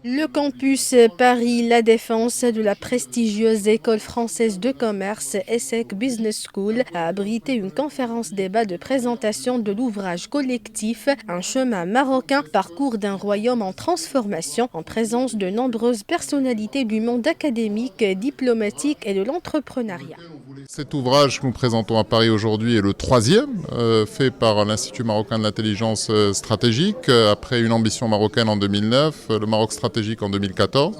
Le campus Paris La Défense de la prestigieuse école française de commerce ESSEC Business School a abrité une conférence débat de présentation de l'ouvrage collectif Un chemin marocain, parcours d'un royaume en transformation, en présence de nombreuses personnalités du monde académique, diplomatique et de l'entrepreneuriat. Cet ouvrage que nous présentons à Paris aujourd'hui est le troisième, fait par l'Institut marocain de l'intelligence stratégique, après une ambition marocaine en 2009, le Maroc stratégique en 2014.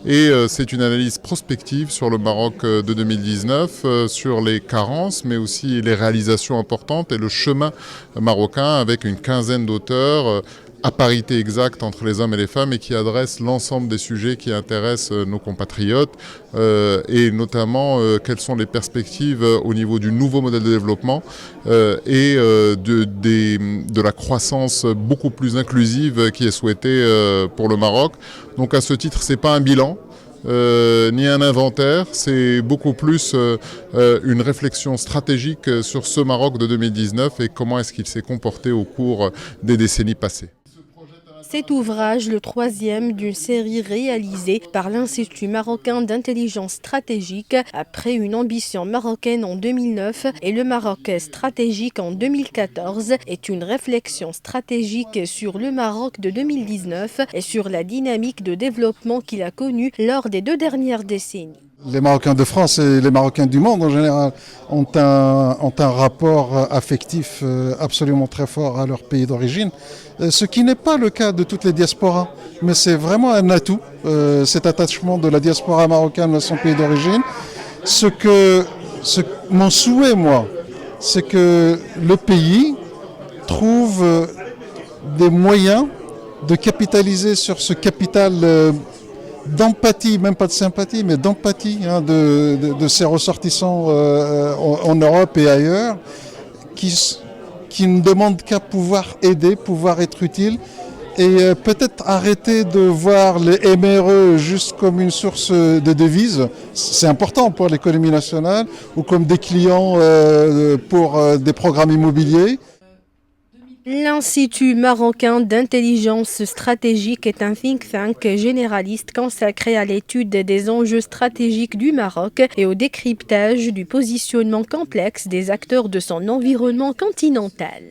Et c'est une analyse prospective sur le Maroc de 2019, sur les carences, mais aussi les réalisations importantes et le chemin marocain avec une quinzaine d'auteurs à parité exacte entre les hommes et les femmes et qui adresse l'ensemble des sujets qui intéressent nos compatriotes et notamment quelles sont les perspectives au niveau du nouveau modèle de développement et de la croissance beaucoup plus inclusive qui est souhaitée pour le Maroc. Donc à ce titre, ce n'est pas un bilan. Ni un inventaire, c'est beaucoup plus une réflexion stratégique sur ce Maroc de 2019 et comment est-ce qu'il s'est comporté au cours des décennies passées. Cet ouvrage, le troisième d'une série réalisée par l'Institut marocain d'intelligence stratégique après une ambition marocaine en 2009 et le Maroc stratégique en 2014, est une réflexion stratégique sur le Maroc de 2019 et sur la dynamique de développement qu'il a connue lors des 2 dernières décennies. Les Marocains de France et les Marocains du monde en général ont un rapport affectif absolument très fort à leur pays d'origine, ce qui n'est pas le cas de toutes les diasporas, mais c'est vraiment un atout, cet attachement de la diaspora marocaine à son pays d'origine. Mon souhait, moi, c'est que le pays trouve des moyens de capitaliser sur ce capital d'empathie, même pas de sympathie, mais d'empathie de ses ressortissants en Europe et ailleurs, qui ne demandent qu'à pouvoir aider, pouvoir être utile, et peut-être arrêter de voir les MRE juste comme une source de devises, c'est important pour l'économie nationale, ou comme des clients pour des programmes immobiliers. L'Institut marocain d'intelligence stratégique est un think tank généraliste consacré à l'étude des enjeux stratégiques du Maroc et au décryptage du positionnement complexe des acteurs de son environnement continental.